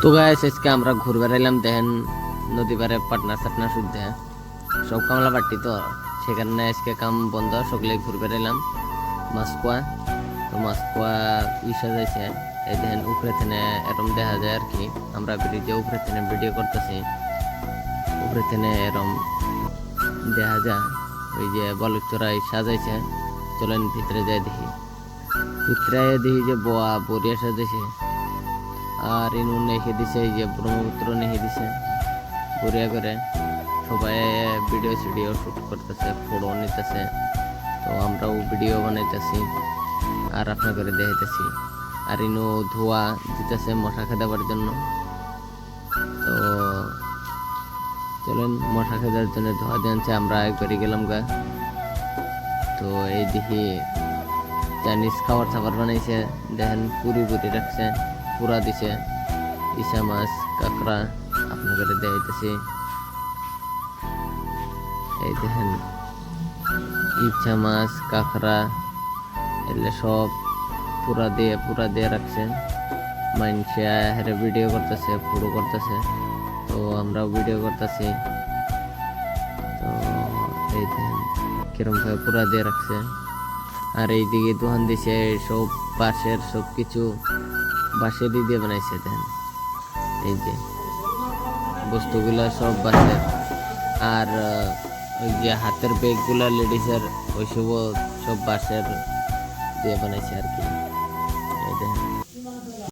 তো গাইস আজকে আমরা ঘুরবে এলাম দেখেন নদী পারে পাটনা সাটনা শুদ্ধে সব কামলা পাট্টি তো সেখানে আজকে কাম বন্ধ সকলে ঘুরবে এলাম মাসকোয়া। তো মাসকোয়া সাজাইছে এই দেখেন উপরে থেকে এরম দেখা যায় আর কি। আমরা ব্রিজে উপরে থেকে ভিডিও করতেছি, উপরে থেকে এরম দেখা যায় ওই যে বলুচরাই সাজাইছে। চলেন ভিতরে যাই দেখি, ভিতরে দেখি যে বোয়া বরিয়া সাজাইছে আর ইনু নেখে দিছে, এই যে ব্রহ্মপুত্র নেখে দিছে বরিয়া করে। সবাই ভিডিও সিডিও শুট করতেছে, ফটো নিতেছে। তো আমরাও ভিডিও বানাইতেছি আর আপনাদের দেখাইতেছি। আর ইনু ধোয়া দিতেছে মশা খেদাবার জন্য। তো চলেন মশা খেদার জন্য ধোয়া দিয়েছে, আমরা একবারই গেলাম গা। তো এই দেখি চাইনিজ খাবার খাবার বানাইছে, দেখেন পুরি পুরি রাখছে, পুরা দিছে, ইসা মাছ কাঁকড়া আপনাদের দেখাইতেছি। এই দেখেন ইচ্ছা মাছ কাঁকড়া এগুলো সব পুরা দিয়ে রাখছে। মানুষে হেরে ভিডিও করতেছে, ফটো করতেছে, তো আমরাও ভিডিও করতেছি। তো এই দেখেন কিরম ভাবে পুরা দিয়ে রাখছে। আর এইদিকে দোকান দিছে সব বাঁশের, সব কিছু বাঁশেরই দিয়ে বানাইছে। দেখেন এই যে বস্তুগুলা সব বাঁশের। আর ওই যে হাতের ব্যাগগুলা লেডিসের ওইসবও সব বাঁশের দিয়ে বানাইছে আর কি।